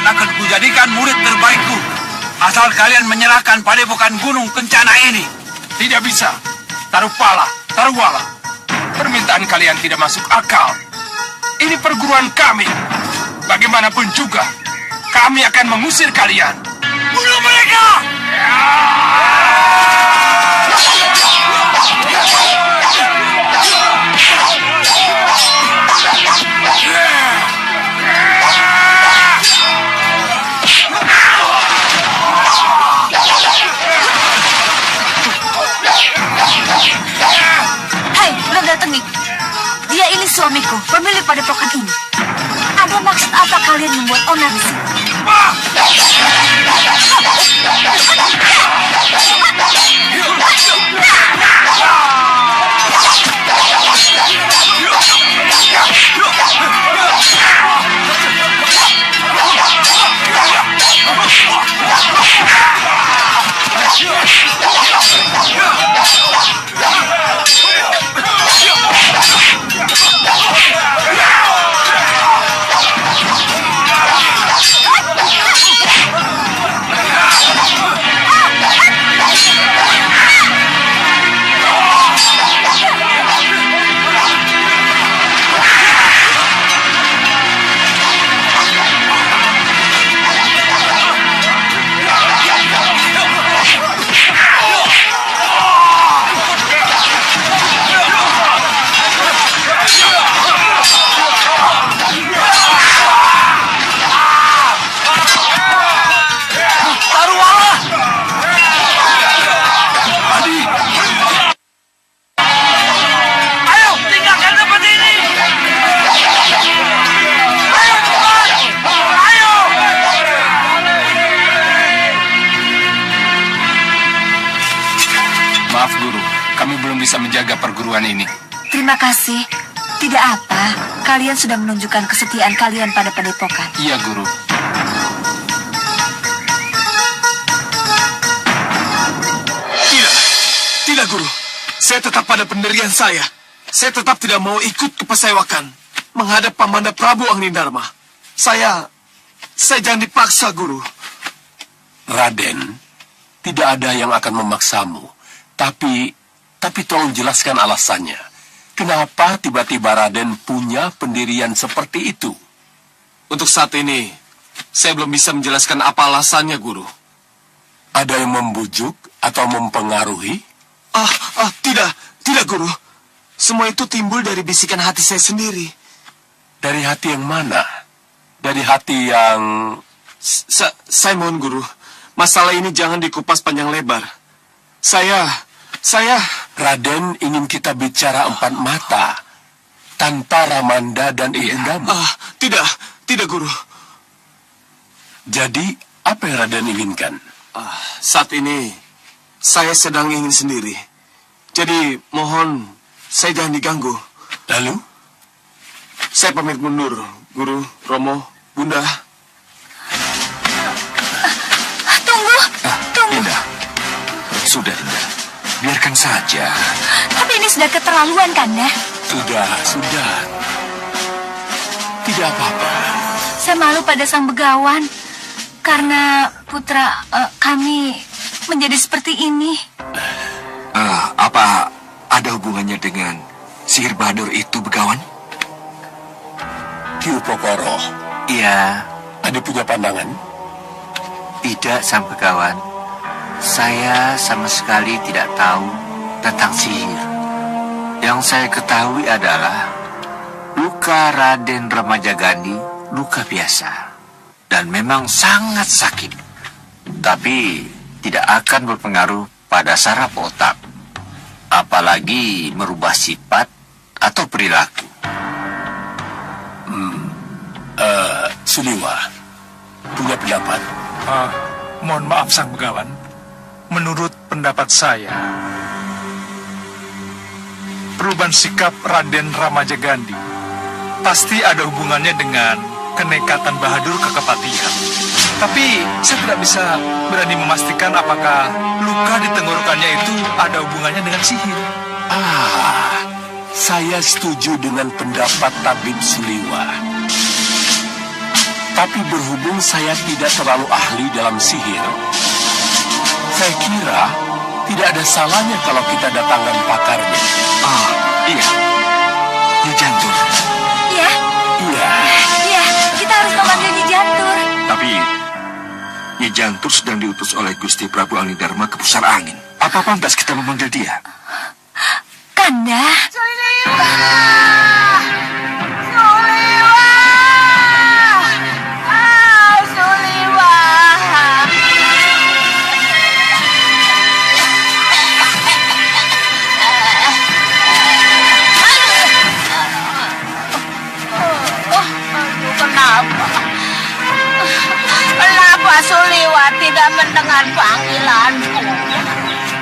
akan kujadikan murid terbaikku. Asal kalian menyerahkan padepokan Gunung Kencana ini. Tidak bisa. Tarupala, Taruwala. Permintaan kalian tidak masuk akal. Ini perguruan kami. Bagaimanapun juga, kami akan mengusir kalian. Bunuh mereka! Hai, Naga Tengik. Dia ini suamiku, pemilik padepokan ini. Ada maksud apa kalian membuat onar di sini? Bisa menjaga perguruan ini. Terima kasih. Tidak apa. Kalian sudah menunjukkan kesetiaan kalian pada padepokan. Iya, Guru. Tidak, Guru. Saya tetap pada pendirian saya. Saya tetap tidak mau ikut ke Pasewakan menghadap Pamanda Prabu Angnindarma. Saya jangan dipaksa, Guru. Raden, tidak ada yang akan memaksamu. Tapi tolong jelaskan alasannya. Kenapa tiba-tiba Raden punya pendirian seperti itu? Untuk saat ini, saya belum bisa menjelaskan apa alasannya, Guru. Ada yang membujuk atau mempengaruhi? Tidak, Guru. Semua itu timbul dari bisikan hati saya sendiri. Dari hati yang mana? Dari hati yang... Saya mohon, Guru. Masalah ini jangan dikupas panjang lebar. Saya... Raden ingin kita bicara empat mata. Tanpa Ramanda dan ibundamu. Tidak, Guru. Jadi, apa yang Raden inginkan? Saat ini, saya sedang ingin sendiri. Jadi, mohon, saya jangan diganggu. Lalu? Saya pamit mundur, Guru, Romo, Bunda. Tunggu. Dinda. Sudah, Dinda. Biarkan saja. Tapi ini sudah keterlaluan, Kanda. Sudah. Tidak apa-apa. Saya malu pada sang begawan. Karena putra kami menjadi seperti ini. Apa ada hubungannya dengan sihir Badur itu, begawan? Ki Upokoro. Iya. Ada punya pandangan? Tidak, sang begawan. Saya sama sekali tidak tahu tentang sihir. Yang saya ketahui adalah luka Raden Ramajagani luka biasa dan memang sangat sakit, tapi tidak akan berpengaruh pada saraf otak, apalagi merubah sifat atau perilaku. Suliwa, punya pendapat? Mohon maaf, sang begawan. Menurut pendapat saya, perubahan sikap Raden Ramajagandi pasti ada hubungannya dengan kenekatan Bahadur Kakepatihan. Tapi saya tidak bisa berani memastikan apakah luka di tenggorokannya itu ada hubungannya dengan sihir. Saya setuju dengan pendapat Tabib Suliwa. Tapi berhubung saya tidak terlalu ahli dalam sihir, saya kira tidak ada salahnya kalau kita datangkan pakarnya. Ah, iya. Nyi Jantur. Iya, Iya, iya, kita harus memanggil Nyi Jantur. Tapi Nyi Jantur sedang diutus oleh Gusti Prabu Anglidharma ke pusar angin. Apa pantas kita memanggil dia? Kanda. Kenapa Suliwa tidak mendengar panggilanku?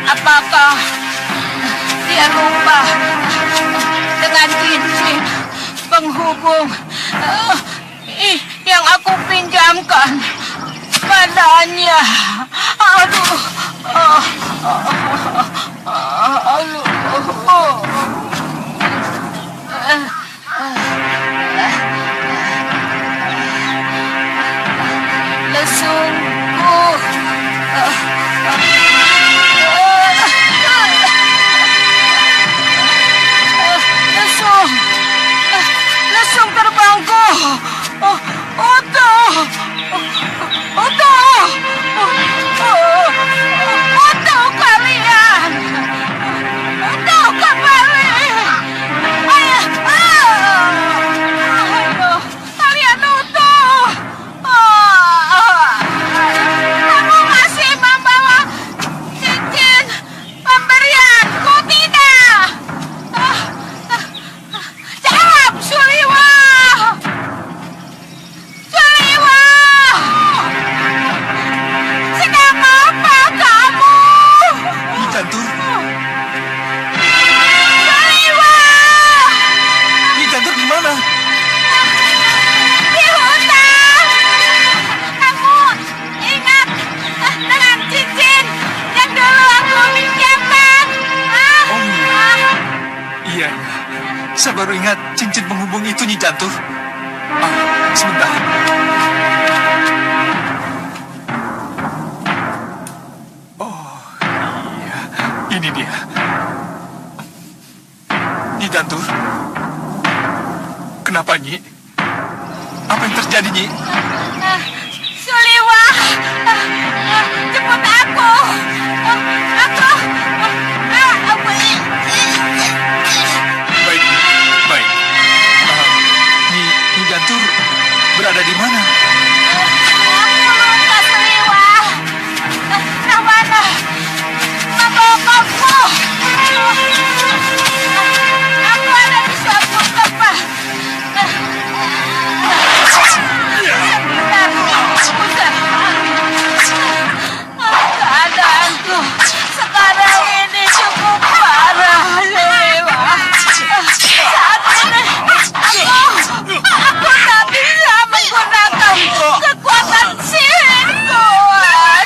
Apakah dia lupa dengan cincin penghubung yang aku pinjamkan padanya? Aduh, lesungku. Lesung terbangku. Oto. Oto kalian. Oto kembali. Ayo, kalian utuh. Kamu masih membawa cincin pemberianku, tidak? Jawab, Suliwa! Suliwa! Sedang apa kamu? Nyi Jantur, Suliwa! Nyi Jantur di mana? Di hutan! Kamu ingat dengan cincin yang dulu aku pinjamkan? Iya, saya baru ingat cincin penghubung itu, Nyi Jantur. Sebentar. Oh, iya, ini dia. Nyi Jantur, kenapa, Nyi? Apa yang terjadi, Nyi? Suliwa, jemput aku. Baik, baik. Nyi Jantur berada di mana? Aku lupa, Suliwa. Rawana, membawaku. Aku ada di suatu tempat. Sebentar. Keadaanku sekarang ini cukup parah, Suliwa. Saat ini aku tak bisa menggunakan kekuatan sihirku.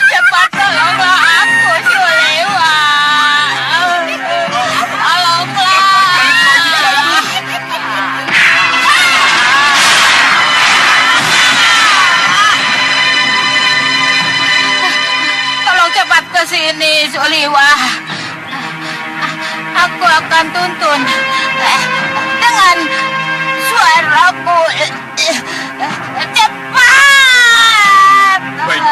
Cepat tolonglah aku, Suliwa. Tolong cepat ke sini, Suliwa. Aku akan tuntun dengan suaraku. Cepat! Baik,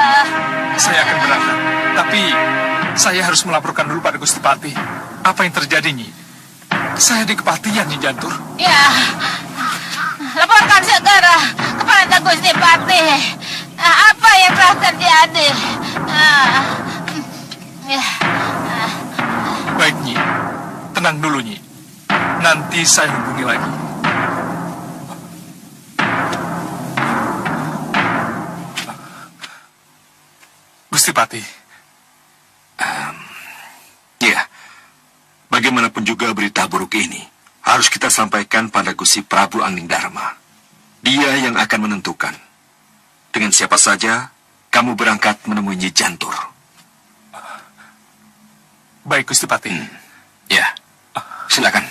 saya akan berangkat. Tapi saya harus melaporkan dulu pada Gusti Patih. Apa yang terjadi, Nyi? Saya di kepatihan, Nyi Jantur. Ya, laporkan segera kepada Gusti Patih. Apa yang telah terjadi? Baik, Nyi. Tenang dulu, Nyi. Nanti saya hubungi lagi. Gusti Patih. Iya. Bagaimanapun juga berita buruk ini harus kita sampaikan pada Gusti Prabu Anglidharma. Dia yang akan menentukan dengan siapa saja kamu berangkat menemui Nyi Jantur. Baik, Gusti Patih. Ya, silakan.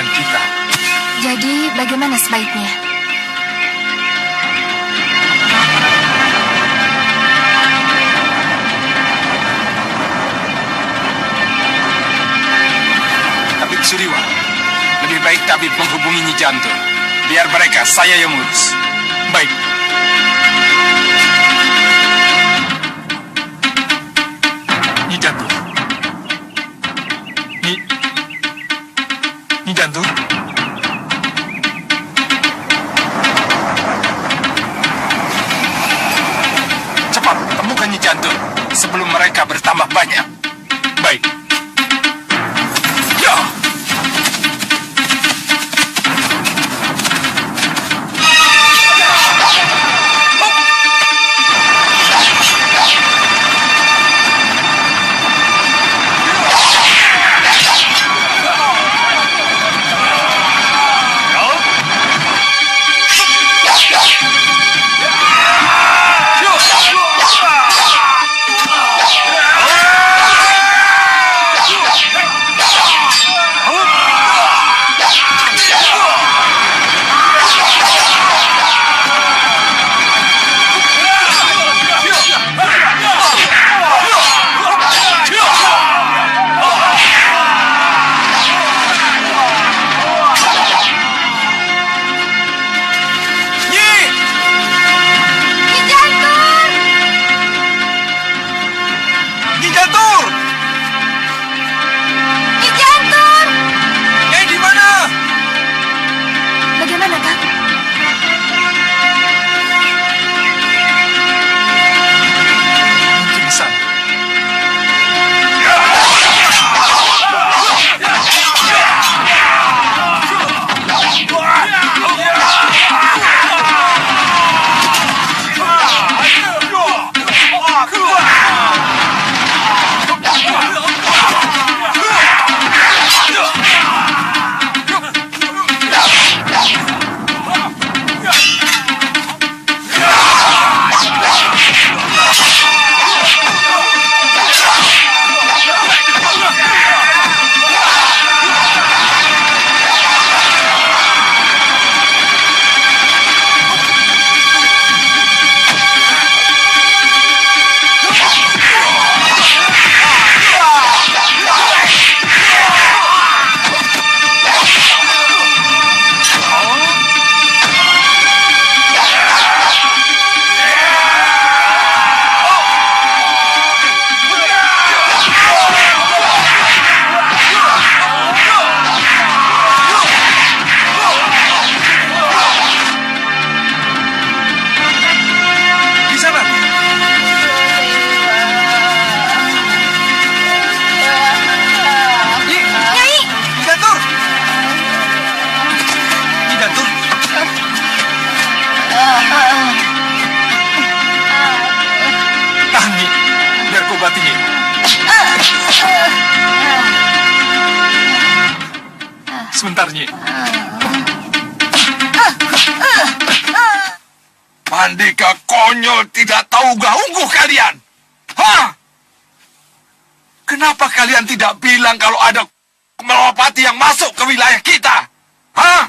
dengan kita. Jadi bagaimana sebaiknya? Tabib Suriwa, lebih baik Tabib menghubungi Nyi Jantur. Biar mereka, saya yang urus. Baik. Nyi Jantur. Nyi Jantur. Cepat, temukan Nyi Jantur sebelum mereka bertambah banyak. Baik. Ya! Sebentar, Nyi. Pandika konyol tidak tahu gaungguh kalian. Hah? Kenapa kalian tidak bilang kalau ada melopati yang masuk ke wilayah kita? Hah?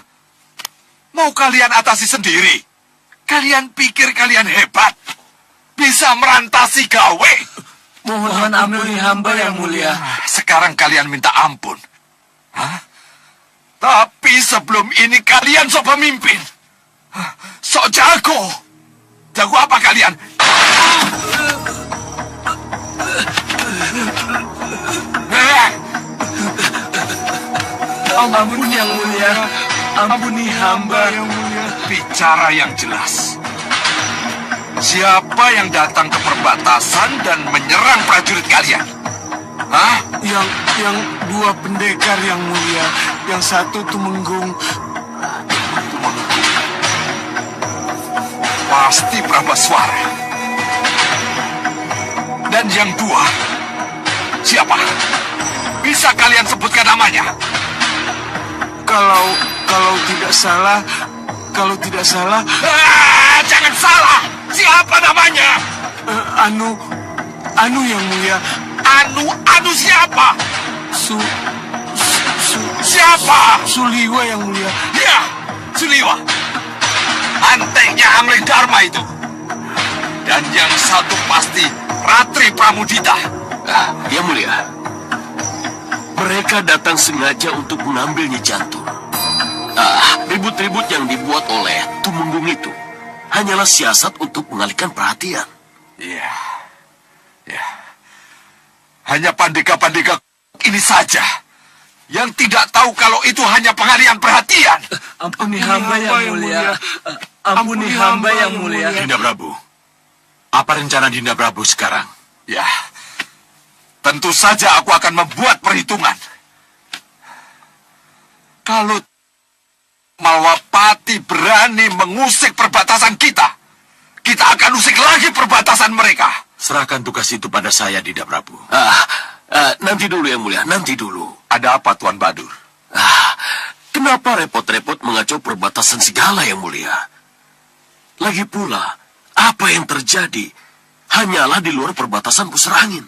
Mau kalian atasi sendiri? Kalian pikir kalian hebat? Bisa merantasi gawe? Mohon ampuni hamba yang mulia. Sekarang kalian minta ampun. Hah? Tapi sebelum ini kalian sok pemimpin. Sok jago. Jago apa kalian? Ampun yang mulia. Ampuni hamba yang mulia. Bicara yang jelas. Siapa yang datang ke perbatasan dan menyerang prajurit kalian? Hah? Yang dua pendekar yang mulia. Yang satu Tumenggung. Pasti Prabaswara. Dan yang dua, siapa? Bisa kalian sebutkan namanya? Kalau tidak salah, jangan salah. Siapa namanya? Anu yang mulia. Anu siapa? siapa? Suliwa yang mulia. Ya, Suliwa. Anteknya Amrik Dharma itu. Dan yang satu pasti Ratri Pramudita. Yang mulia. Mereka datang sengaja untuk mengambil Nyi Jantur. Ribut-ribut yang dibuat oleh Tumenggung itu hanyalah siasat untuk mengalihkan perhatian. Ya. Hanya pandega-pandega ini saja yang tidak tahu kalau itu hanya pengalihan perhatian. Ampuni hamba yang mulia. Ampuni hamba yang mulia. Dinda Prabu, apa rencana Dinda Prabu sekarang? Ya, tentu saja aku akan membuat perhitungan. Kalau Malwapati berani mengusik perbatasan kita akan usik lagi perbatasan mereka. Serahkan tugas itu pada saya, Dinda Prabu. Nanti dulu yang mulia, nanti dulu. Ada apa, Tuan Badur? Kenapa repot-repot mengacau perbatasan segala yang mulia? Lagi pula, apa yang terjadi hanyalah di luar perbatasan pusar angin.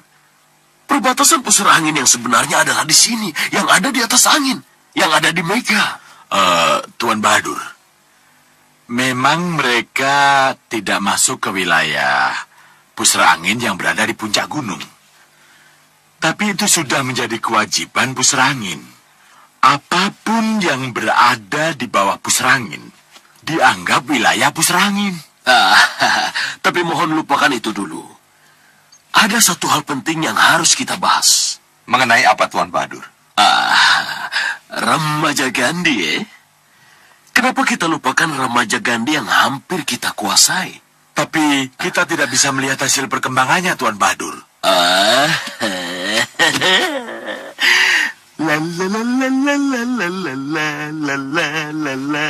Perbatasan pusar angin yang sebenarnya adalah di sini, yang ada di atas angin, yang ada di Mega. Tuan Badur, memang mereka tidak masuk ke wilayah pusara angin yang berada di puncak gunung. Tapi itu sudah menjadi kewajiban pusara angin. Apapun yang berada di bawah pusara angin dianggap wilayah pusara angin. Tapi mohon lupakan itu dulu. Ada satu hal penting yang harus kita bahas. Mengenai apa, Tuan Badur? Remaja Gandhi, Kenapa kita lupakan Remaja Gandhi yang hampir kita kuasai? Tapi kita tidak bisa melihat hasil perkembangannya, Tuan Badur. La la la la la la la la la la la la.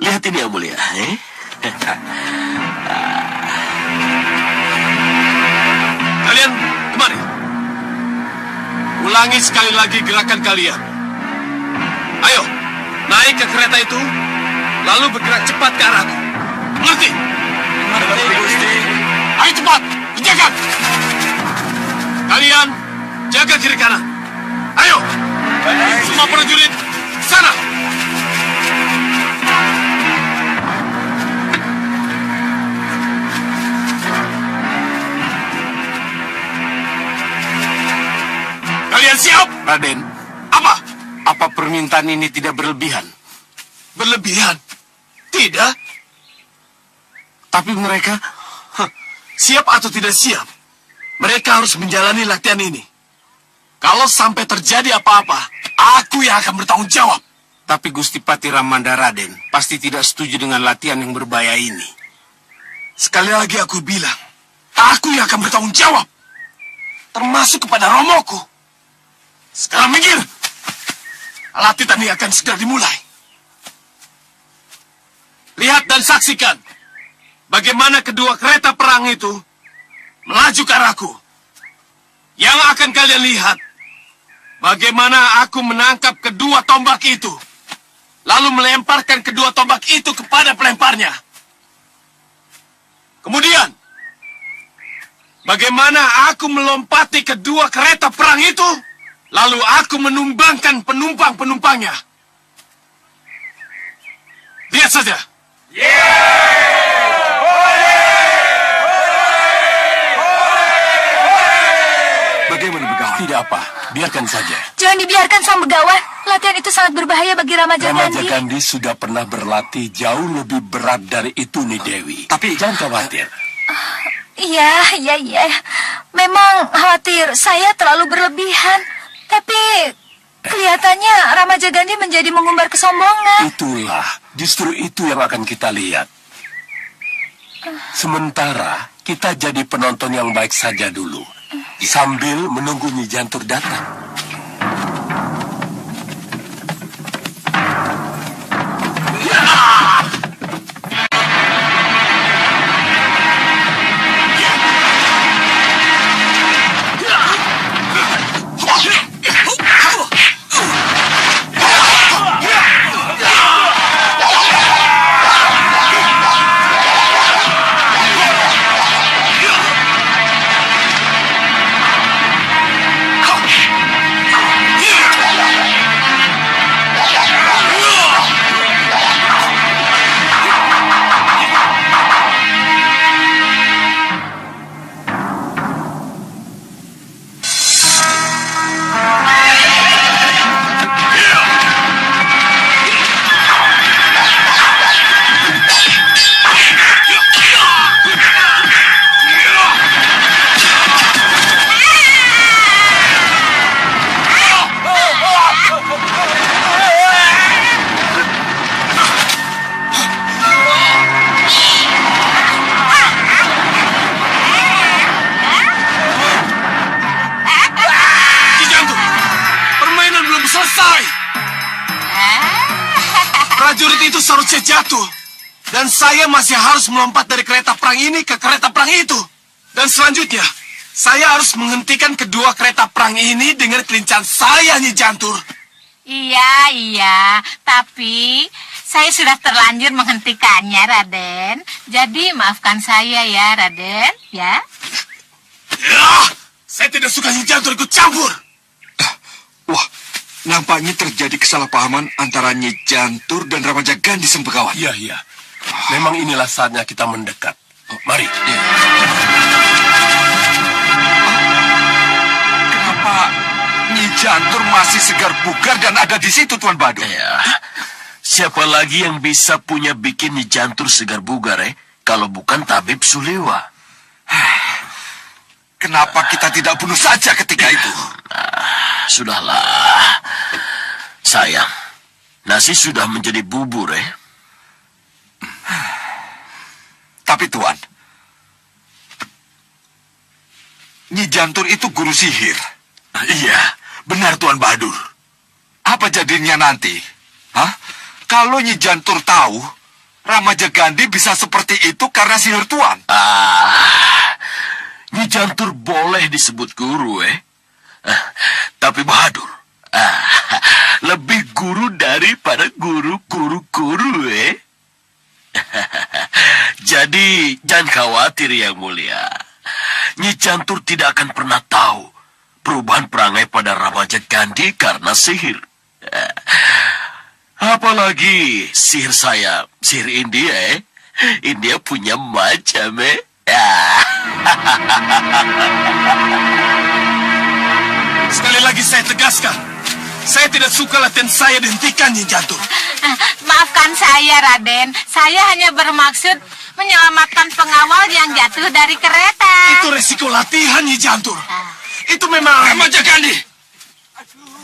Lihat ini yang mulia, Kalian kemari. Ulangi sekali lagi gerakan kalian. Ayo, naik ke kereta itu, lalu bergerak cepat ke arahku. Mengerti? Mengerti, Gusti. Ayo cepat, berjaga. Kalian jaga kiri kanan. Ayo, semua prajurit, sana. Kalian siap? Raden, Apa? apa permintaan ini tidak berlebihan? Berlebihan? Tidak. Tapi mereka... Siap atau tidak siap, mereka harus menjalani latihan ini. Kalau sampai terjadi apa-apa, aku yang akan bertanggung jawab. Tapi Gusti Pati Ramanda Raden pasti tidak setuju dengan latihan yang berbahaya ini. Sekali lagi aku bilang, aku yang akan bertanggung jawab. Termasuk kepada romoku. Sekarang minggir. Latihan ini akan segera dimulai. Lihat dan saksikan bagaimana kedua kereta perang itu melaju ke arahku. Yang akan kalian lihat, bagaimana aku menangkap kedua tombak itu, lalu melemparkan kedua tombak itu kepada pelemparnya. Kemudian, bagaimana aku melompati kedua kereta perang itu, lalu aku menumbangkan penumpang-penumpangnya. Lihat saja. Bagaimana Begawan? Tidak apa, biarkan saja. Jangan dibiarkan Sang Begawan. Latihan itu sangat berbahaya bagi Ramaja Ramaja Gandhi. Gandhi sudah pernah berlatih jauh lebih berat dari itu, nih Dewi. Tapi jangan khawatir. Iya. Memang khawatir saya terlalu berlebihan. Tapi kelihatannya Ramaja Gandhi menjadi mengumbar kesombongan. Itulah, justru itu yang akan kita lihat. Sementara kita jadi penonton yang baik saja dulu, sambil menunggu Nyi Jantur datang. selesai. Prajurit itu seharusnya jatuh. Dan saya masih harus melompat dari kereta perang ini ke kereta perang itu. Dan selanjutnya, saya harus menghentikan kedua kereta perang ini dengan kelincahan saya, Nyi Jantur. Iya, tapi saya sudah terlanjur menghentikannya, Raden. Jadi maafkan saya ya, Raden, ya. Ya, saya tidak suka Nyi Jantur ikut campur. Wah, nampaknya terjadi kesalahpahaman antara Nyi Jantur dan Ramajagandhi Sembegawati. Iya. Memang inilah saatnya kita mendekat. Mari. Kenapa Nyi Jantur masih segar bugar dan ada di situ, Tuan Badur? Iya. Ya. Siapa lagi yang bisa punya bikin Nyi Jantur segar bugar, kalau bukan Tabib Suliwa? Kenapa kita tidak bunuh saja ketika itu? Sudahlah. Sayang, nasi sudah menjadi bubur, Tapi Tuan, Nyi Jantur itu guru sihir. Iya, benar Tuan Badur. Apa jadinya nanti? Hah? Kalau Nyi Jantur tahu, Ramajagandhi bisa seperti itu karena sihir Tuan. Nyi Jantur boleh disebut guru, tapi Bahadur, lebih guru daripada guru-guru, Jadi, jangan khawatir Yang Mulia. Nyi Jantur tidak akan pernah tahu perubahan perangai pada Ramajagandhi karena sihir. Apalagi sihir saya, sihir India, India punya macam, Sekali lagi saya tegaskan, saya tidak suka latihan saya dihentikan, Nyi Jantur. Maafkan saya, Raden. Saya hanya bermaksud menyelamatkan pengawal yang jatuh dari kereta. Itu resiko latihan, Nyi Jantur. Itu memang... Ramajagandhi!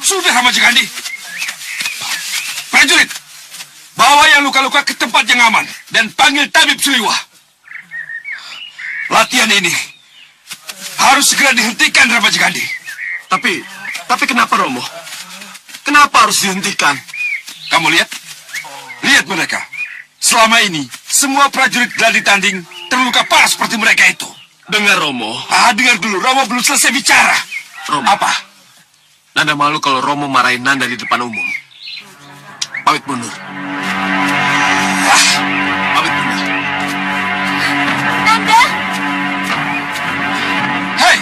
Sudah, Ramajagandhi! Prajurit, bawa yang luka-luka ke tempat yang aman dan panggil Tabib Suliwa. Latihan ini harus segera dihentikan, Ramajagandhi. Tapi kenapa, Romo? Kenapa harus dihentikan? Kamu lihat? Lihat mereka. Selama ini, semua prajurit gladi tanding terluka parah seperti mereka itu. Dengar, Romo. Dengar dulu. Romo belum selesai bicara. Romo. Apa? Nanda malu kalau Romo marahin Nanda di depan umum. Pamit mundur. Pamit mundur. Nanda, Hei,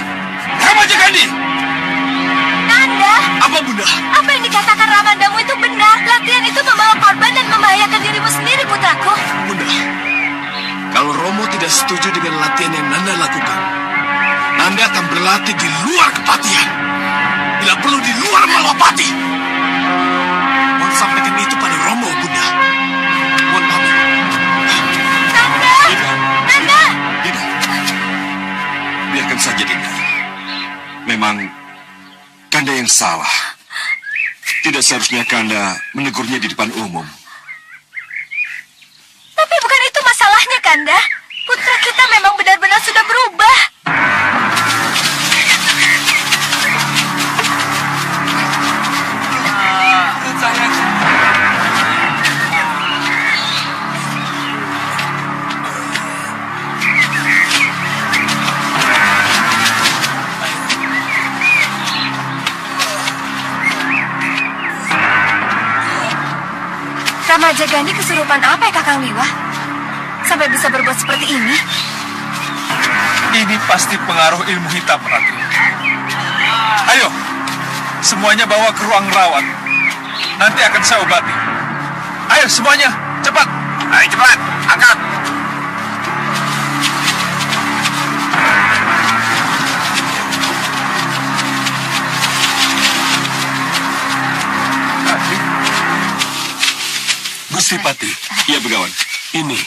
Ramajagandhi! Nanda, Apa, Bunda? apa yang dikatakan Ramandamu itu benar. Latihan itu membawa korban dan membahayakan dirimu sendiri, putraku. Bunda, kalau Romo tidak setuju dengan latihan yang Nanda lakukan, Nanda akan berlatih di luar kepatihan. Bila perlu di luar Malapati. Mohon sampaikan itu pada Romo, Bunda. Mohon pamit. Nanda, Nanda. Dinda. Biarkan saja, Dinda. Memang Kanda yang salah. Tidak seharusnya Kanda menegurnya di depan umum. Tapi bukan itu masalahnya, Kanda. Putra kita memang benar-benar sudah berubah. Ramajagandhi kesurupan apa ya, Kakang Liwa? Sampai bisa berbuat seperti ini? Ini pasti pengaruh ilmu hitam, Ratu. Ayo, semuanya bawa ke ruang rawat. Nanti akan saya obati. Ayo semuanya, cepat. Ayo cepat, angkat. Gusti Pati, Iya, Begawan. ini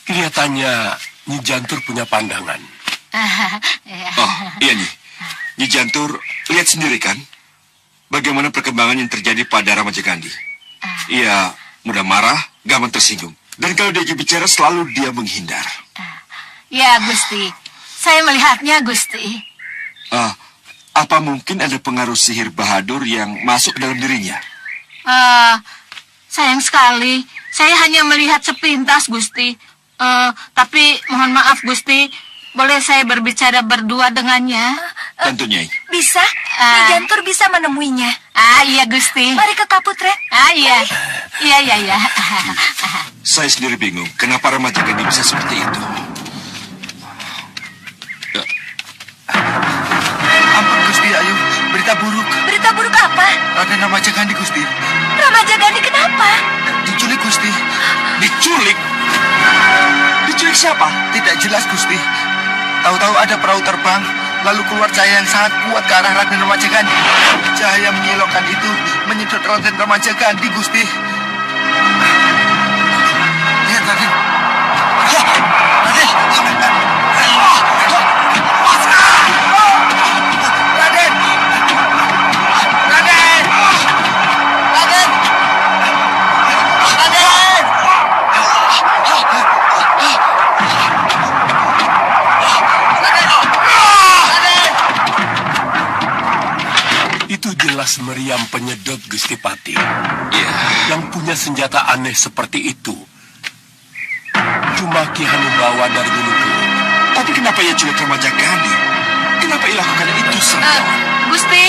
kelihatannya Nyi Jantur punya pandangan. Oh, iya, Nyi. Nyi Jantur, lihat sendiri kan? Bagaimana perkembangan yang terjadi pada Ramajagandhi. Ia mudah marah, gampang tersinggung. Dan kalau dia bicara, selalu dia menghindar. Ya, Gusti. Saya melihatnya, Gusti. Apa mungkin ada pengaruh sihir Bahadur yang masuk ke dalam dirinya? Sayang sekali. Saya hanya melihat sepintas, Gusti. Tapi mohon maaf, Gusti. Boleh saya berbicara berdua dengannya? Tentu, Nyai. Bisa? Nyi Jantur bisa menemuinya. Iya, Gusti. Mari ke Kaputren. Iya. Iya. Saya sendiri bingung, kenapa Ramajagandi bisa seperti itu? Ampun Gusti, ayo. Berita buruk. Berita buruk apa? Raden Ramajagandi, Gusti. Ramajagandi kenapa? Diculik, Gusti. Diculik? Diculik siapa? Tidak jelas, Gusti. Tahu-tahu ada perahu terbang, lalu keluar cahaya yang sangat kuat ke arah Raden Ramajagandi. Cahaya menyilaukan itu menyedot Raden Ramajagandi, Gusti. Lihat, Raden. Raden! Raden! Raden! Raden! Raden! Itu jelas meriam penyedot, Gusti Pati. Iya. Yang punya senjata aneh seperti itu cuma Ki Hanubawa dari Gunung Kuning. Tapi kenapa ia culik Ramajagandi? Kenapa ia lakukan itu semua? Gusti,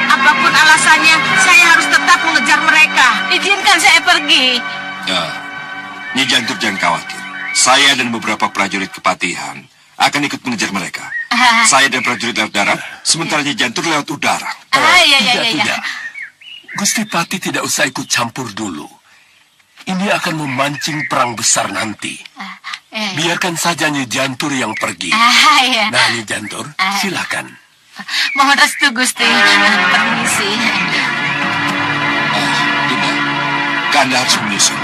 apapun alasannya, saya harus tetap mengejar mereka. Izinkan saya pergi. Ya, Nyi Jantur jangan khawatir. Saya dan beberapa prajurit kepatihan akan ikut mengejar mereka. Saya dan prajurit lewat darat, sementara Nyi Jantur lewat udara. Tidak. Gusti Pati tidak usah ikut campur dulu. Ini akan memancing perang besar nanti. Biarkan saja Nyi Jantur yang pergi. Iya. Nah, Nyi Jantur, silakan. Mohon restu, Gusti. Permisi. Tidak. Kanda harus menyusul.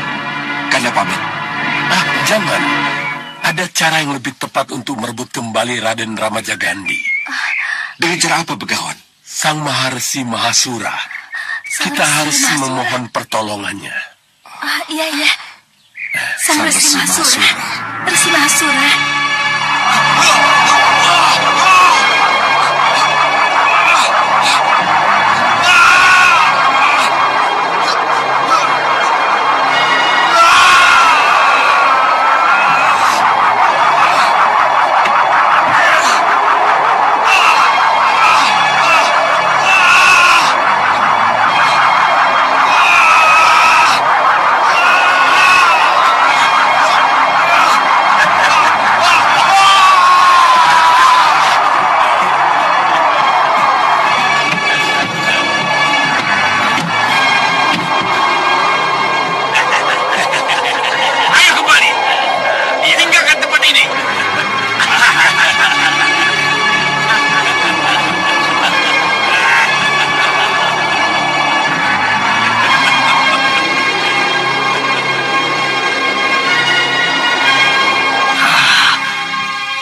Kanda pamit. Jangan. Ada cara yang lebih tepat untuk merebut kembali Raden Ramajagandi. Dengan cara apa, Begawan? Sang Maharesi Mahasura. Kita harus memohon pertolongannya. Iya. Sang Resi Mahasura. Resi Mahasura.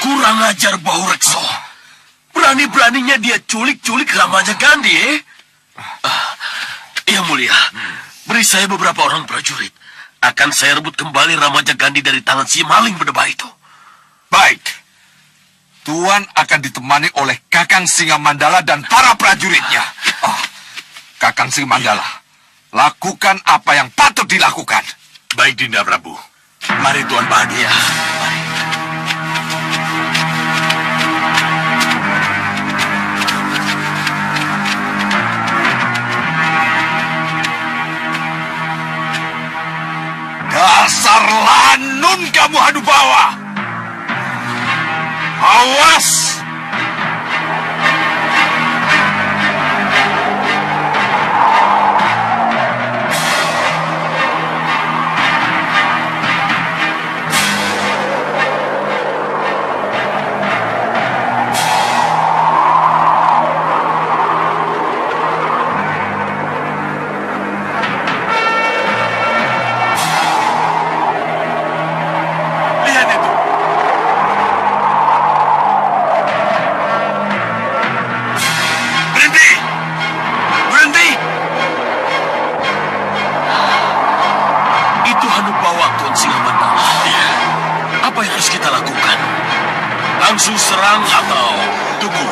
Kurang ajar Bau Rekso. Berani-beraninya dia culik-culik Ramajagandi, Yang mulia, beri saya beberapa orang prajurit. Akan saya rebut kembali Ramajagandi dari tangan si maling berdebah itu. Baik. Tuan akan ditemani oleh Kakang Singa Mandala dan para prajuritnya. Kakang Singa Mandala, lakukan apa yang patut dilakukan. Baik, Dinda Prabu. Mari Tuan bahagia. Mari. Dasar lanun kamu Hanubawa. Awas! Lihat itu. Berhenti! Berhenti! Itu Hanubawa Tuan Singa Mandala. Apa yang harus kita lakukan? Langsung serang atau tunggu?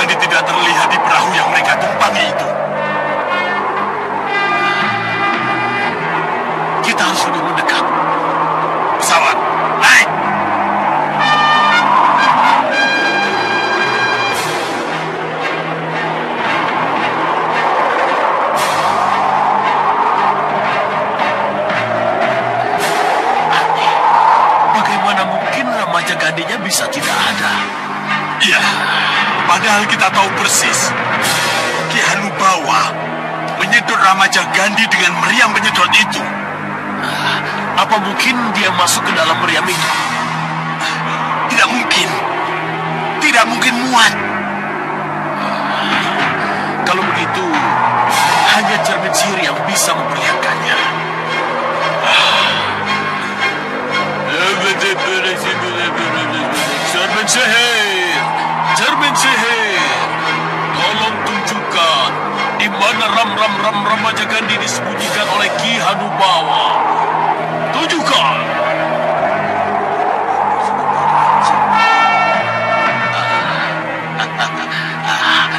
Gandhi tidak terlihat di perahu yang mereka tumpangi itu. Kita harus lebih mendekat. Pesawat, naik! Bagaimana mungkin remaja Gandhinya bisa tidak ada? Iya, padahal kita tahu persis Ki Hanubawa menyedot remaja Gandhi dengan meriam penyedot itu. Apa mungkin dia masuk ke dalam meriam itu? Tidak mungkin. Tidak mungkin muat. Kalau begitu, hanya cermin sihir yang bisa memperlihatkannya. Cermin sihir! Cermin sihir! Tolong tunjukkan di mana ram remaja Gandhi disembunyikan oleh Ki Hanubawa. Tunjukkan!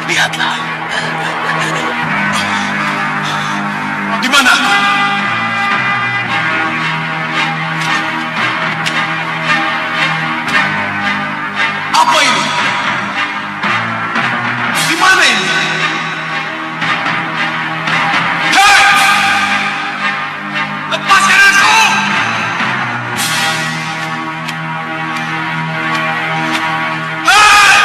Lihatlah. Di mana? Apa ini? Di mana ini? Hei! Lepaskan aku! Hei!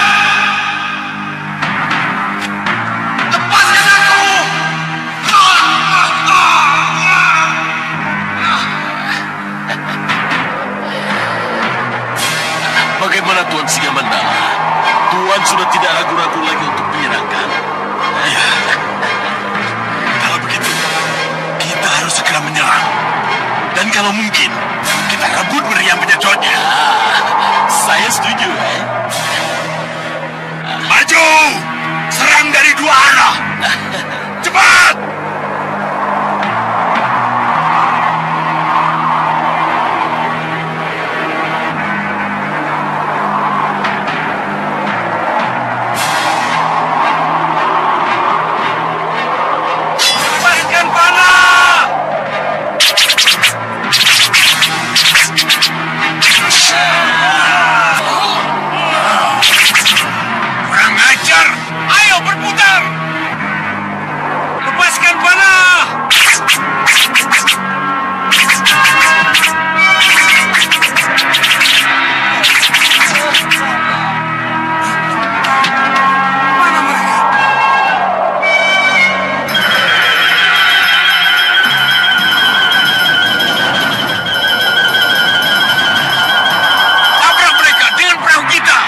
Lepaskan aku! Bagaimana Tuan Singamandala? Tuan sudah tidak ragu-ragu lagi untuk menyerangkan. Ya. Kalau begitu, kita harus segera menyerang. Dan kalau mungkin, kita rebut meriam penyedotnya. Saya setuju. Maju! Serang dari dua arah! Cepat! Lepaskan panah! Kurang ajar! Ayo berputar! Lepaskan panah! Mana mereka? Tabrak mereka dengan perahu kita!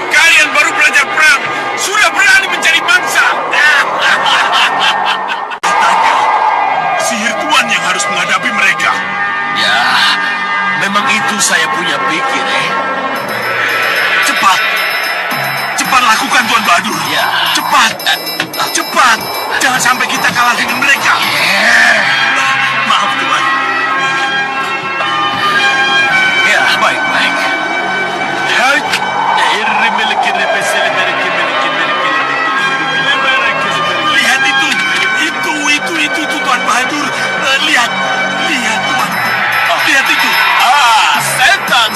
Kalian baru belajar perang, sudah berani mencari mangsa. Katanya, sihir Tuan yang harus menghadapi mereka. Ya, memang itu saya punya pikir, Cepat, cepat lakukan Tuan Bahadur. Ya. Cepat, cepat. Jangan sampai kita kalah dengan mereka. Maaf Tuan. Ya, baik-baik. Hai. Lihat itu Tuan Bahadur. Lihat Tuan. Lihat itu. Setan,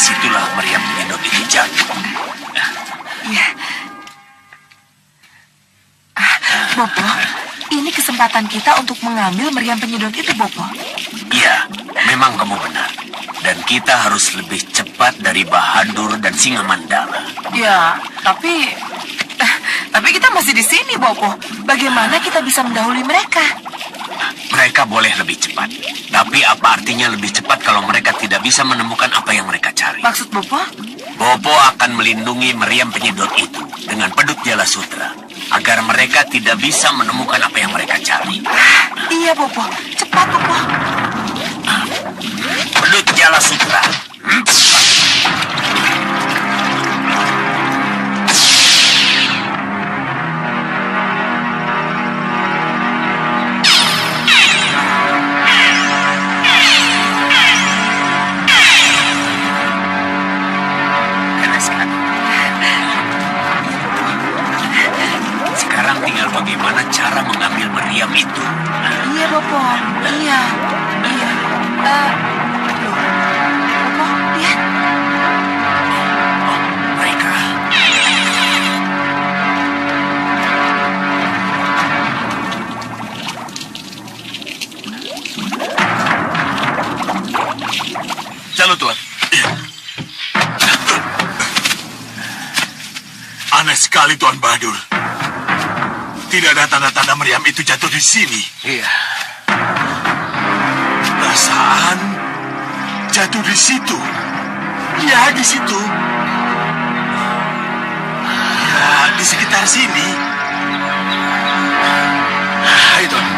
disitulah meriam penyedot itu jatuh. Iya. Bopo, ini kesempatan kita untuk mengambil meriam penyedot itu, Bopo. Iya, memang kamu benar. Dan kita harus lebih cepat dari Bahadur dan Singamandala. Ya, tapi kita masih di sini, Bopo. Bagaimana kita bisa mendahului mereka? Mereka boleh lebih cepat. Tapi apa artinya lebih cepat kalau mereka tidak bisa menemukan apa yang mereka cari? Maksud Bopo? Bopo akan melindungi meriam penyedot itu dengan pedut Jala Sutra agar mereka tidak bisa menemukan apa yang mereka cari. Iya, Bopo. Cepat, Bopo. Pedut Jala Sutra. Sekarang tinggal bagaimana cara mengambil meriam itu. Iya, Bopo. Iya. Iya. Loh. Bopo, lihat. Oh, mereka. Jalan, Tuan. Aneh sekali, Tuan Bahadur. Tidak ada tanda-tanda meriam itu jatuh di sini. Iya. Perasaan jatuh di situ. Ya, di situ. Ya, di sekitar sini. Ayo, Tuan.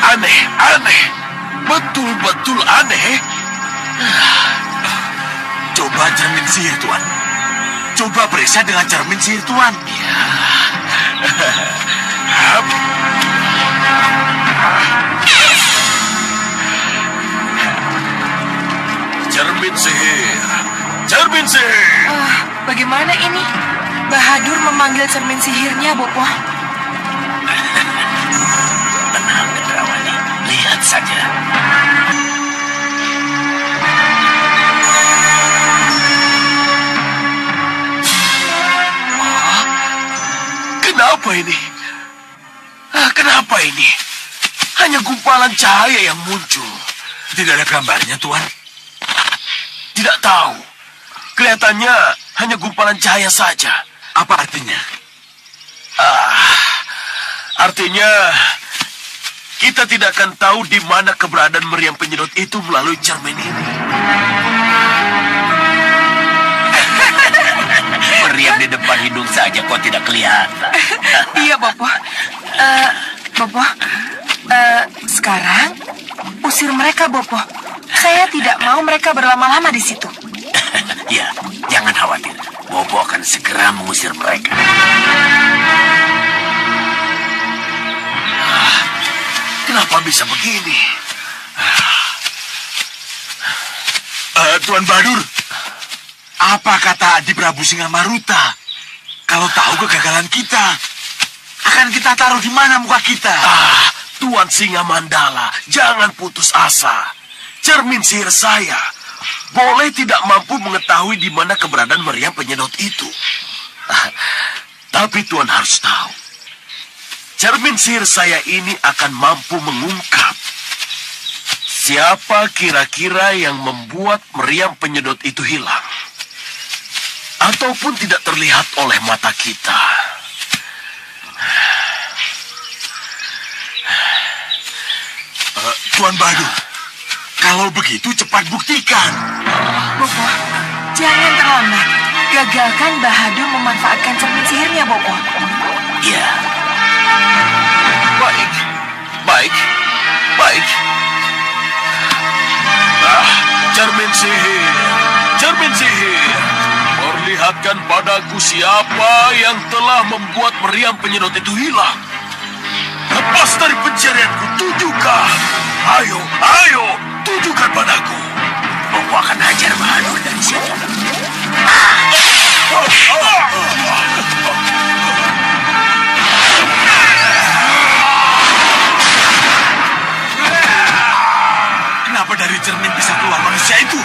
Aneh. Aneh. Betul-betul aneh. Coba cermin sihir, Tuan. Coba periksa dengan cermin sihir, Tuan. Cermin sihir. Bagaimana ini? Bahadur memanggil cermin sihirnya, Bopo. Tenang, Gendrawali. Lihat saja. Kenapa ini? Kenapa ini? Hanya gumpalan cahaya yang muncul. Tidak ada gambarnya, Tuan. Tidak tahu. Kelihatannya hanya gumpalan cahaya saja. Apa artinya? Artinya kita tidak akan tahu di mana keberadaan meriam penyedot itu melalui cermin ini. Meriam di depan hidung saja kok tidak kelihatan. Iya, Bopo. Bopo, sekarang usir mereka, Bopo. Saya tidak mau mereka berlama-lama di situ. Ya, jangan khawatir. Bobo akan segera mengusir mereka. Kenapa bisa begini? Tuan Bahadur, apa kata Adi Prabu Singamaruta? Kalau tahu kegagalan kita, akan kita taruh di mana muka kita? Tuan Singamandala, jangan putus asa. Cermin sihir saya boleh tidak mampu mengetahui di mana keberadaan meriam penyedot itu. Tapi Tuan harus tahu, cermin sihir saya ini akan mampu mengungkap siapa kira-kira yang membuat meriam penyedot itu hilang ataupun tidak terlihat oleh mata kita. Tuan Bahadur, kalau begitu cepat buktikan. Bopo, jangan terlambat. Gagalkan Bahadur memanfaatkan cermin sihirnya, Bopo. Ya. Baik. Katakan padaku siapa yang telah membuat meriam penyedot itu hilang. Lepas dari pencarianku, tunjukkan. Ayo, ayo, tunjukkan padaku. Aku akan hajar Bahadur dari sini. Kenapa dari cermin bisa keluar manusia itu?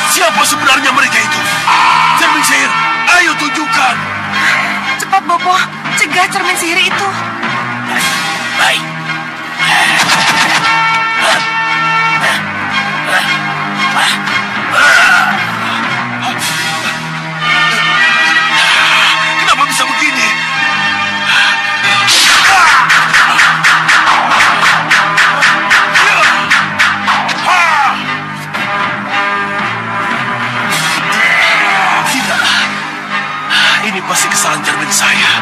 Siapa sebenarnya mereka itu? Cermin sihir, ayo tunjukkan. Cepat, Bopo. Cegah cermin sihir itu. Baik. Kenapa bisa begini? Ini pasti kesalahan cermin saya.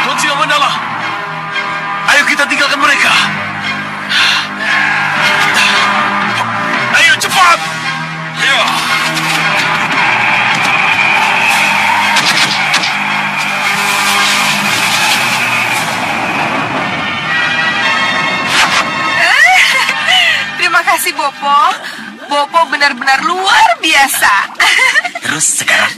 Tuan Singamandala, ayo kita tinggalkan mereka. Ayo cepat. Ya. Terima kasih, Bopo. Bopo benar-benar luar biasa. Terus sekarang?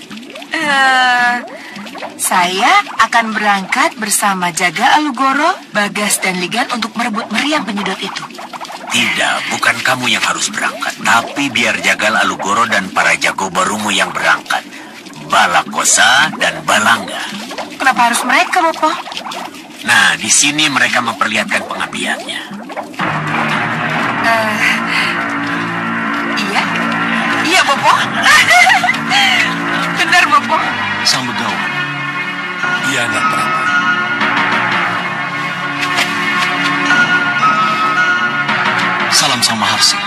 Saya akan berangkat bersama Jaga Alugoro, Bagas, dan Ligan untuk merebut meriam penyedot itu. Tidak, bukan kamu yang harus berangkat. Tapi biar Jagal Alugoro dan para jago barumu yang berangkat. Balakosa dan Balangga. Kenapa harus mereka, Bopo? Nah, di sini mereka memperlihatkan pengabdiannya. Iya? Iya, Bopo. Benar, Bopo. Sang Begawan. Iya, anak Prabu. Salam Sang Maharsi.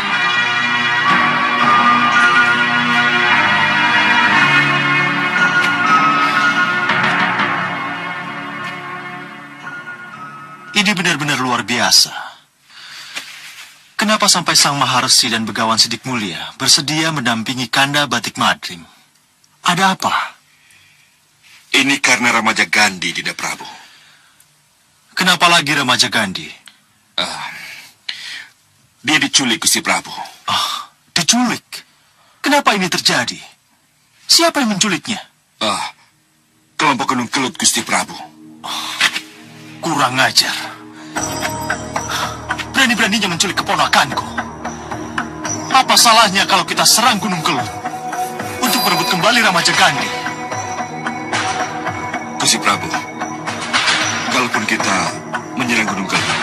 Ini benar-benar luar biasa. Kenapa sampai Sang Maharsi dan Begawan Sidik Mulia bersedia mendampingi Kanda Batik Madrim? Ada apa? Ini karena Ramaja Gandhi, Dinda Prabu. Kenapa lagi Ramaja Gandhi? Dia diculik, Gusti Prabu. Diculik? Kenapa ini terjadi? Siapa yang menculiknya? Kelompok Gunung Kelut, Gusti Prabu. Kurang ajar. Berani-beraninya menculik keponakanku. Apa salahnya kalau kita serang Gunung Kelut untuk merebut kembali Ramaja Gandhi? Gusti Prabu, kalaupun kita menyerang Gunung Kelut,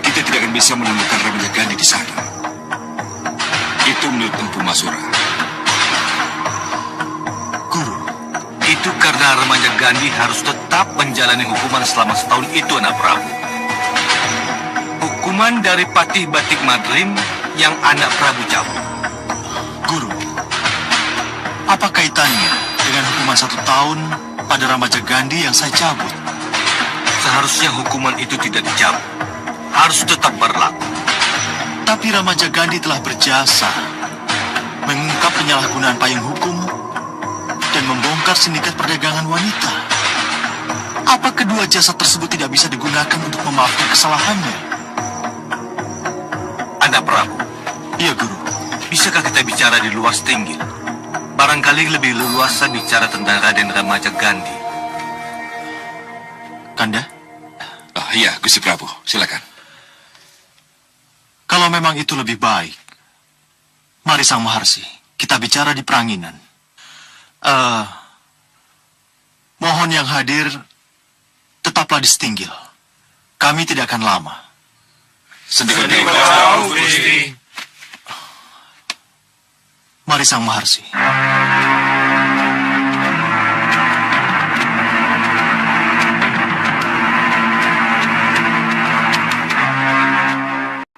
kita tidak akan bisa menemukan Ramaja Gandhi di sana. Itu menurut Empu Masura. Guru, itu karena Ramaja Gandhi harus tetap menjalani hukuman selama setahun itu, anak Prabu. Hukuman dari Patih Batik Madrim yang anak Prabu cabut. Guru, apa kaitannya dengan hukuman 1 tahun pada Ramaja Gandhi yang saya cabut? Seharusnya hukuman itu tidak dicabut. Harus tetap berlaku. Tapi Ramaja Gandhi telah berjasa mengungkap penyalahgunaan payung hukum dan membongkar sindikat perdagangan wanita. Apa kedua jasa tersebut tidak bisa digunakan untuk memaafkan kesalahannya? Iya, Guru. Bisakah kita bicara di luar Stinggil? Barangkali lebih leluasa bicara tentang Raden Ramaja Gandhi. Kanda, Iya, Gusti Prabu. Silakan. kalau memang itu lebih baik, mari Sang Maharsi, kita bicara di Pranginan. Mohon yang hadir, tetaplah di Stinggil. Kami tidak akan lama. Sedikit Mari Sang Maharsi.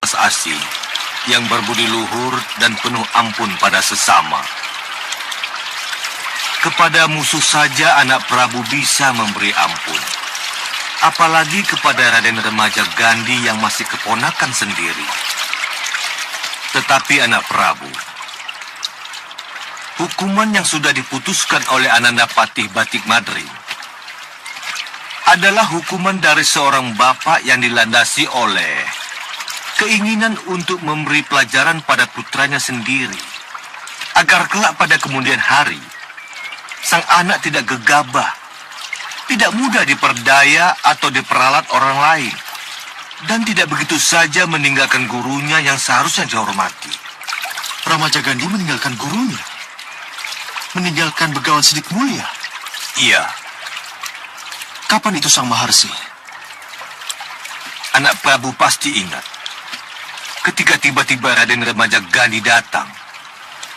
Mas Asi yang berbudi luhur dan penuh ampun pada sesama. Kepada musuh saja anak Prabu bisa memberi ampun. Apalagi kepada Raden Remaja Gandhi yang masih keponakan sendiri. Tetapi anak Prabu, hukuman yang sudah diputuskan oleh Ananda Patih Batik Madrim adalah hukuman dari seorang bapak yang dilandasi oleh keinginan untuk memberi pelajaran pada putranya sendiri, agar kelak pada kemudian hari, sang anak tidak gegabah, tidak mudah diperdaya atau diperalat orang lain, dan tidak begitu saja meninggalkan gurunya yang seharusnya dihormati. Ramaja Gandhi meninggalkan gurunya. Meninggalkan Begawan Sidik Mulia. Iya, Kapan itu Sang Maharsi? anak Prabu pasti ingat ketika tiba-tiba Raden Remaja Gandhi datang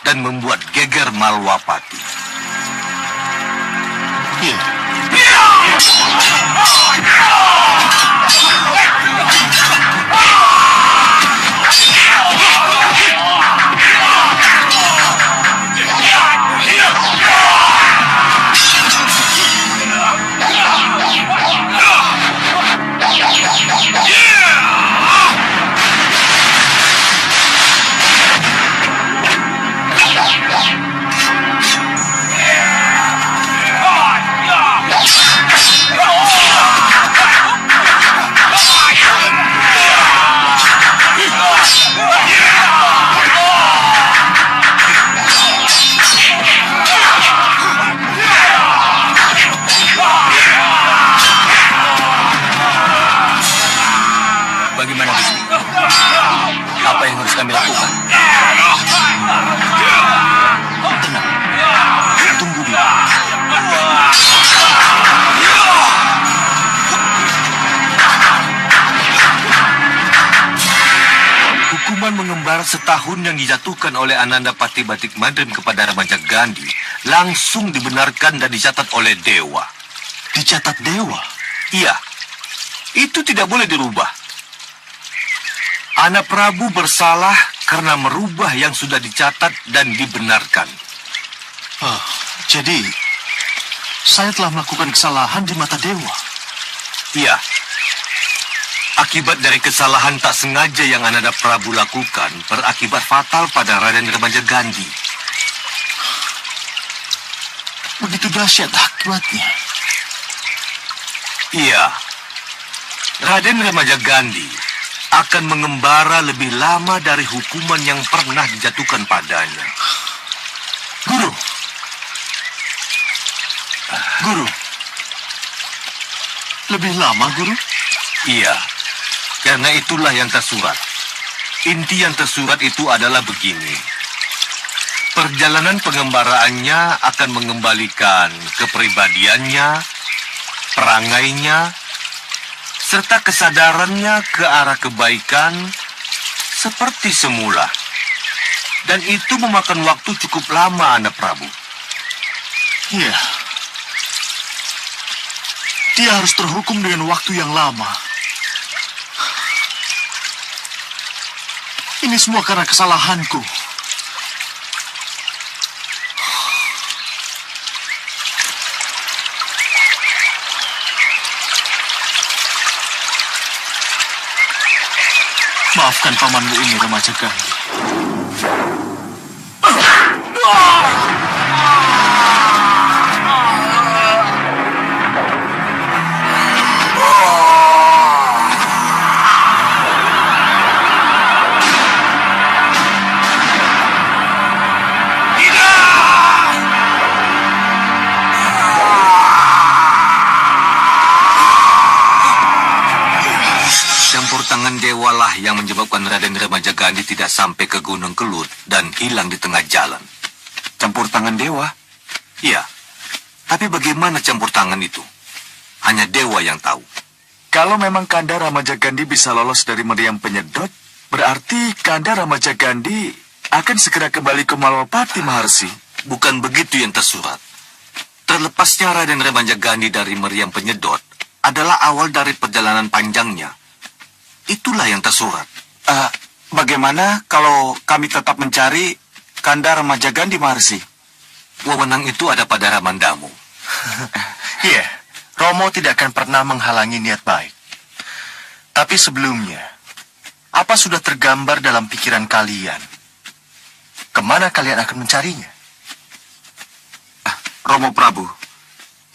dan membuat geger Malwapati. Iya. Bagaimana, Gusti? Apa yang harus kami lakukan? Tenang. Tunggu dulu. Hukuman mengembara setahun yang dijatuhkan oleh Ananda Patih Batik Madrim kepada Remaja Gandhi langsung dibenarkan dan dicatat oleh Dewa. Dicatat Dewa. Iya, itu tidak boleh dirubah. Anak Prabu bersalah karena merubah yang sudah dicatat dan dibenarkan. Jadi, saya telah melakukan kesalahan di mata Dewa. Iya. Akibat dari kesalahan tak sengaja yang Ananda Prabu lakukan berakibat fatal pada Raden Remaja Gandhi. Begitu dahsyat akibatnya. Iya. Raden Remaja Gandhi akan mengembara lebih lama dari hukuman yang pernah dijatuhkan padanya. Guru. Guru. Lebih lama, Guru? Iya. Karena itulah yang tersurat. Inti yang tersurat itu adalah begini. Perjalanan pengembaraannya akan mengembalikan kepribadiannya, perangainya, serta kesadarannya ke arah kebaikan seperti semula. Dan itu memakan waktu cukup lama, Anak Prabu. Iya. Dia harus terhukum dengan waktu yang lama. Ini semua karena kesalahanku. Maafkan pamanmu ini, Remaja Gandhi. tangan dewa lah yang menyebabkan Raden Ramajagandhi tidak sampai ke Gunung Kelut dan hilang di tengah jalan. Campur tangan dewa? Iya, tapi bagaimana campur tangan itu? Hanya dewa yang tahu. Kalau memang Kanda Ramajagandhi bisa lolos dari meriam penyedot, berarti Kanda Ramajagandhi akan segera kembali ke Malwapati, Maharsi. Bukan begitu yang tersurat. Terlepasnya Raden Ramajagandhi dari meriam penyedot adalah awal dari perjalanan panjangnya. Itulah yang tersurat. Bagaimana kalau kami tetap mencari Kanda Ramajagandhi, Maharsi? Wewenang itu ada pada Ramandamu. Iya, Romo tidak akan pernah menghalangi niat baik. Tapi sebelumnya, apa sudah tergambar dalam pikiran kalian? Kemana kalian akan mencarinya? Romo Prabu,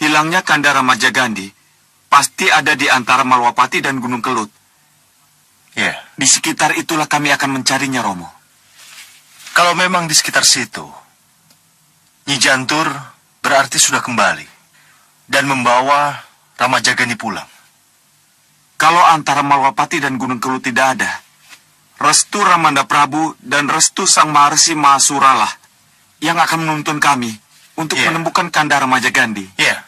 hilangnya Kanda Ramajagandhi pasti ada di antara Malwapati dan Gunung Kelut. Ya. Di sekitar itulah kami akan mencarinya, Romo. Kalau memang di sekitar situ, Nyi Jantur berarti sudah kembali dan membawa Ramajagandhi pulang. Kalau antara Malwapati dan Gunung Kelut tidak ada, restu Ramanda Prabu dan restu Sang Maharsi Mahasura lah yang akan menuntun kami untuk menemukan Kanda Ramajagandhi. Iya,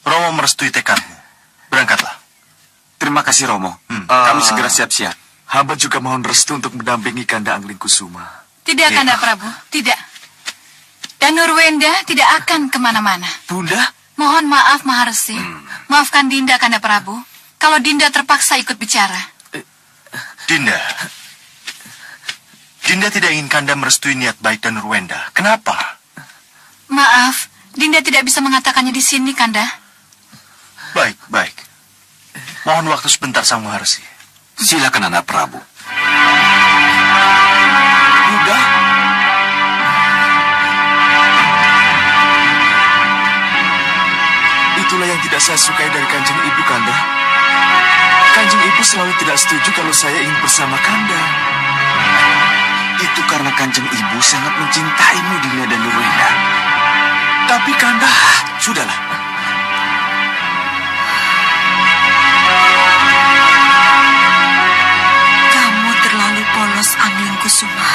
Romo merestui tekadmu. Berangkatlah. Terima kasih, Romo. Kami segera siap-siap. Hamba juga mohon restu untuk mendampingi Kanda Anglingkusuma. Tidak, Kanda Prabu, tidak. Dan Nurwenda tidak akan kemana-mana. Bunda? Mohon maaf, Maharsi. Maafkan Dinda, Kanda Prabu. Kalau Dinda terpaksa ikut bicara. Dinda tidak ingin Kanda merestui niat baik dan Nurwenda. Kenapa? Maaf, Dinda tidak bisa mengatakannya di sini, Kanda. Baik. Mohon waktu sebentar, Sang Maharsi. Silakan, anak Prabu. Bunda? Itulah yang tidak saya sukai dari Kanjeng Ibu, Kanda. Kanjeng Ibu selalu tidak setuju kalau saya ingin bersama Kanda. Itu karena Kanjeng Ibu sangat mencintaimu, Dinda dan Nurwenda. Tapi Kanda, sudahlah. Kamu terlalu polos, Anglingkusuma.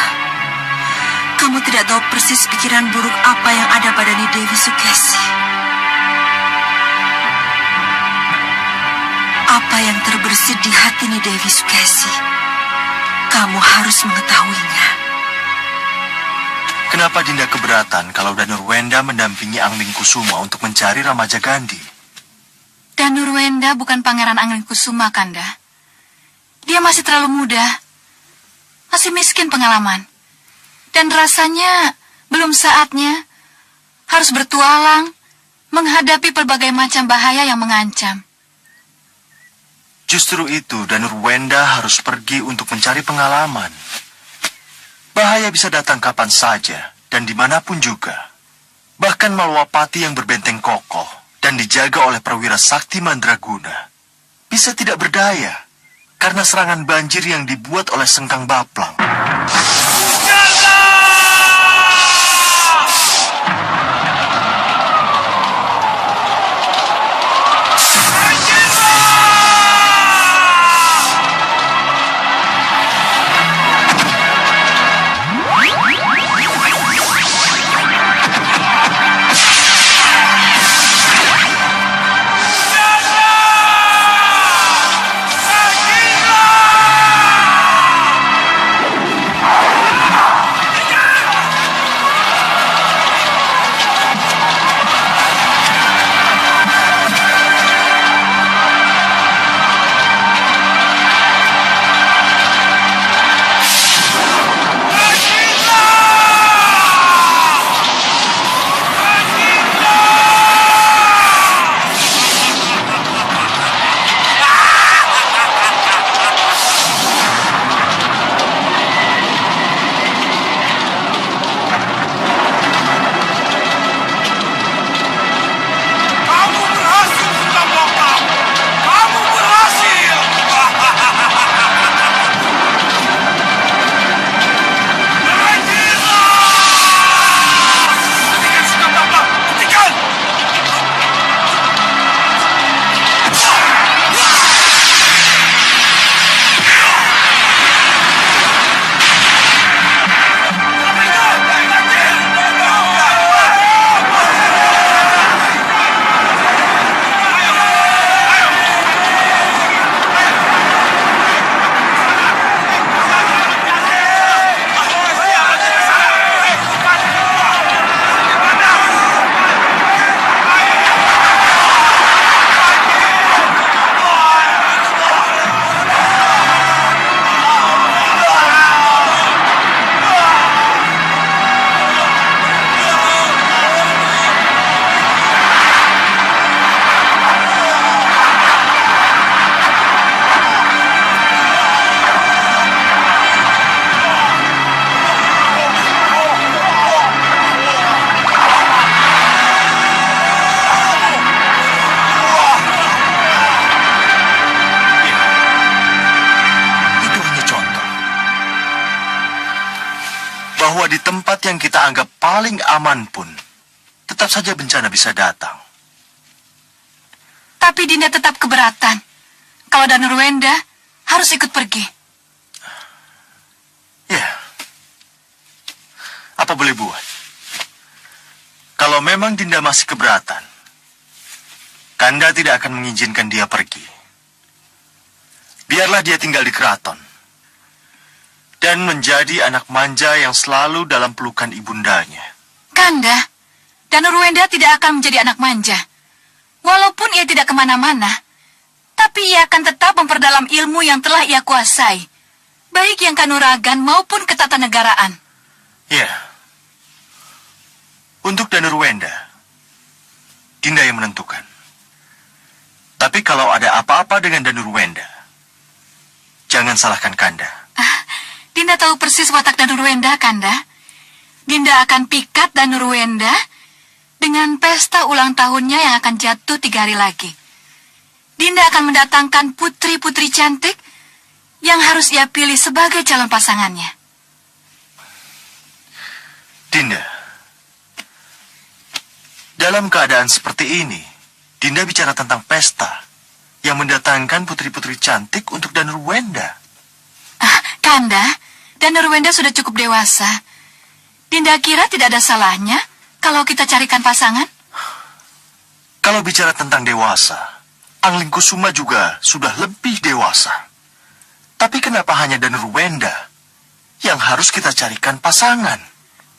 Kamu tidak tahu persis pikiran buruk apa yang ada pada Nyi Dewi Sukesi. Apa yang terbersit di hati Nyi Dewi Sukesi, kamu harus mengetahuinya. Kenapa Dinda keberatan kalau Danurwenda mendampingi Anglingkusuma untuk mencari Ramajagandhi? Danurwenda bukan Pangeran Anglingkusuma, Kanda. Dia masih terlalu muda, masih miskin pengalaman. Dan rasanya belum saatnya harus bertualang menghadapi berbagai macam bahaya yang mengancam. Justru itu Danurwenda harus pergi untuk mencari pengalaman. Bahaya bisa datang kapan saja dan dimanapun juga. Bahkan Malwapati yang berbenteng kokoh dan dijaga oleh perwira sakti Mandraguna bisa tidak berdaya karena serangan banjir yang dibuat oleh Sengkang Baplang. bahwa di tempat yang kita anggap paling aman pun, tetap saja bencana bisa datang. Tapi Dinda tetap keberatan kalau Danurwenda harus ikut pergi. Ya, apa boleh buat? Kalau memang Dinda masih keberatan, Kanda tidak akan mengizinkan dia pergi. Biarlah dia tinggal di keraton dan menjadi anak manja yang selalu dalam pelukan ibundanya. Kanda, Danurwenda tidak akan menjadi anak manja. Walaupun ia tidak kemana-mana, tapi ia akan tetap memperdalam ilmu yang telah ia kuasai, baik yang kanuragan maupun ketatanegaraan. Ya, untuk Danurwenda, Dinda yang menentukan. Tapi kalau ada apa-apa dengan Danurwenda, jangan salahkan Kanda. Dinda tahu persis watak Danurwenda, Kanda. Dinda akan pikat Danurwenda dengan pesta ulang tahunnya yang akan jatuh 3 hari lagi. Dinda akan mendatangkan putri-putri cantik yang harus ia pilih sebagai calon pasangannya. Dinda, dalam keadaan seperti ini, Dinda bicara tentang pesta yang mendatangkan putri-putri cantik untuk Danurwenda. Kanda, Danurwenda sudah cukup dewasa. Dinda kira tidak ada salahnya kalau kita carikan pasangan. Kalau bicara tentang dewasa, Anglingkusuma juga sudah lebih dewasa. Tapi kenapa hanya Danurwenda yang harus kita carikan pasangan?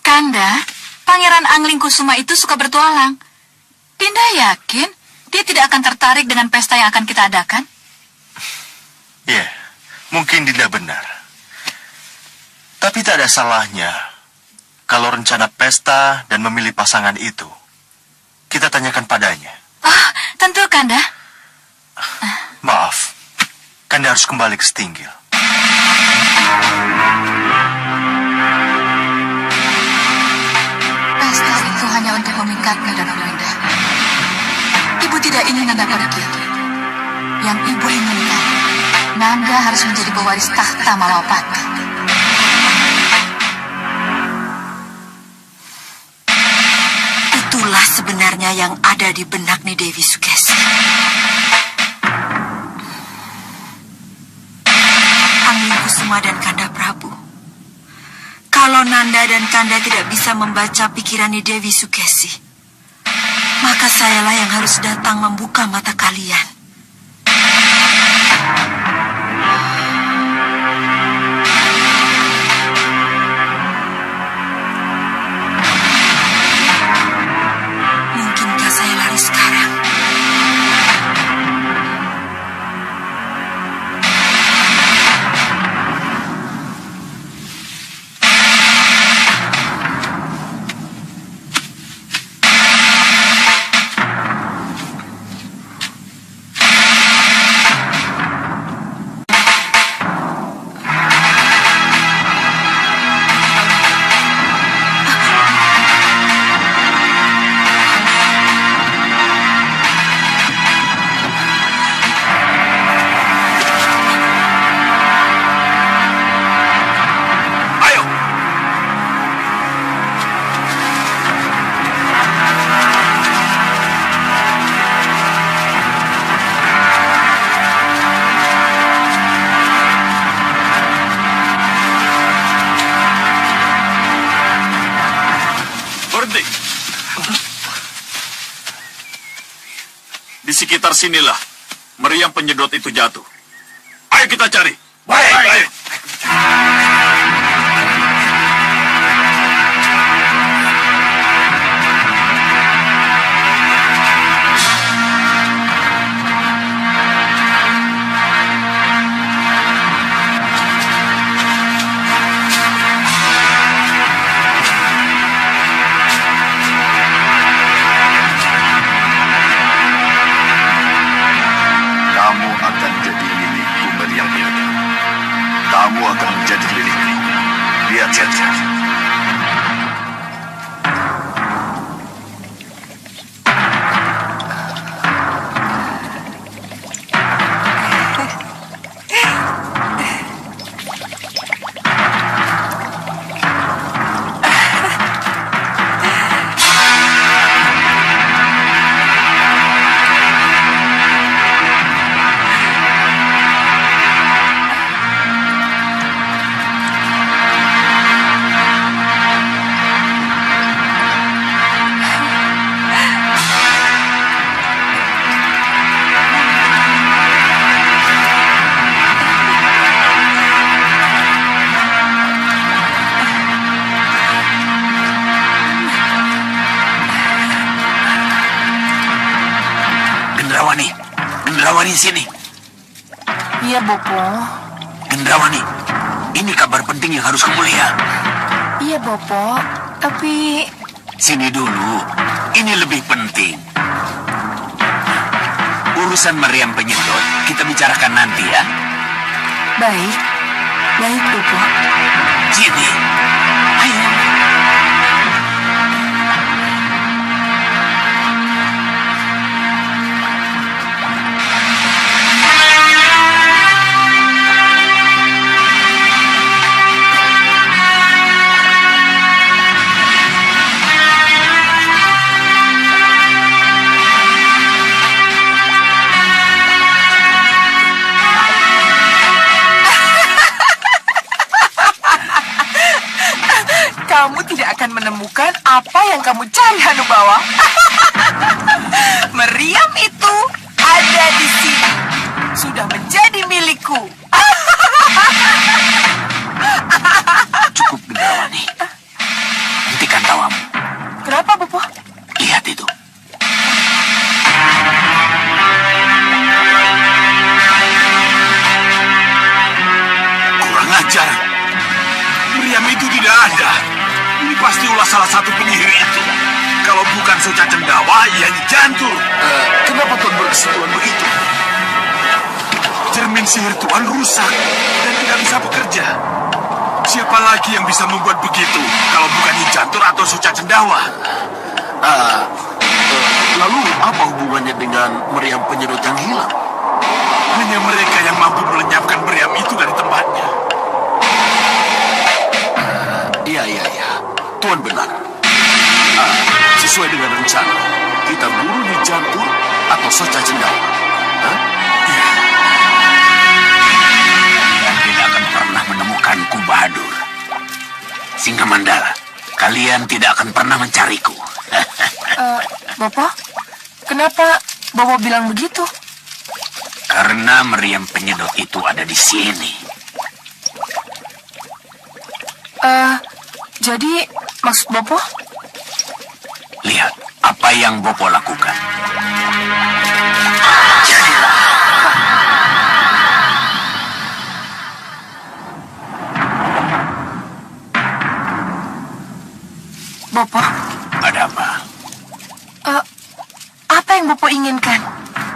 Kanda, Pangeran Anglingkusuma itu suka bertualang. Dinda yakin dia tidak akan tertarik dengan pesta yang akan kita adakan? Ya, mungkin Dinda benar. Tapi tak ada salahnya kalau rencana pesta dan memilih pasangan itu kita tanyakan padanya. Tentu, Kanda. Maaf, Kanda harus kembali ke Stinggil. Pesta itu hanya untuk memikatnya, Danurwenda. Ibu tidak ingin Nanda pergi. Yang ibu inginkan, Nanda harus menjadi pewaris tahta Malawapati. Itulah sebenarnya yang ada di benak Nyi Dewi Sukesi. Anglingkusuma dan Kanda Prabu. Kalau Nanda dan Kanda tidak bisa membaca pikiran Nyi Dewi Sukesi, maka sayalah yang harus datang membuka mata kalian. Mungkinkah saya lari sekarang? Di sekitar sinilah meriam penyedot itu jatuh. Ayo kita cari. Baik, Ayo. Kamu akan jadi milikku, meriam penyedot. Kamu akan menjadi milikku. Lihat saja. Gendrawani, Gendrawani sini. Iya, Bopo. Gendrawani, ini kabar penting yang harus kamu lihat. Iya, Bopo. Tapi... Sini dulu, ini lebih penting. Urusan meriam penyedot, kita bicarakan nanti ya. Baik. Baik, Bopo. Sini, ayo. Kamu tidak akan menemukan apa yang kamu cari, Hanubawa. Meriam itu ada di sini. Sudah menjadi milikku. Cukup, Gendrawani. Hentikan tawamu. Kenapa, Bopo? Lihat itu. Kurang ajar. Meriam itu tidak ada. Ini pasti ulah salah satu penyihir itu. Kalau bukan Soca Cendawa, ia Jantur. Kenapa Tuan berkesimpulan begitu? Cermin sihir Tuan rusak dan tidak bisa bekerja. Siapa lagi yang bisa membuat begitu kalau bukan Nyi Jantur atau Soca Cendawa? Lalu apa hubungannya dengan meriam penyedot yang hilang? Hanya mereka yang mampu melenyapkan meriam itu dari tempatnya. Iya. Tuan benar. Sesuai dengan rencana, kita buru Nyi Jantur atau Soca Cendawa. Kalian tidak akan pernah menemukanku, Bahadur. Singa Mandala, kalian tidak akan pernah mencariku. Bopo? Kenapa Bopo bilang begitu? Karena meriam penyedot itu ada di sini. Jadi maksud Bopo? Lihat apa yang Bopo lakukan. Bopo? Ada apa? Apa yang Bopo inginkan?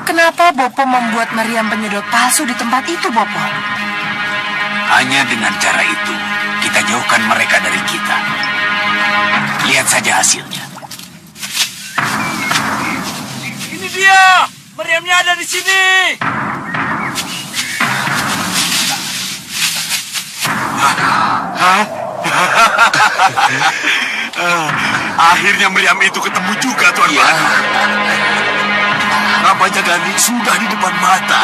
Kenapa Bopo membuat meriam penyedot palsu di tempat itu, Bopo? Hanya dengan cara itu, kita jauhkan mereka dari kita. Lihat saja hasilnya. Ini dia! Meriamnya ada di sini! Akhirnya meriam itu ketemu juga, Tuan Bahadur. Ramaja Gandhi sudah di depan mata.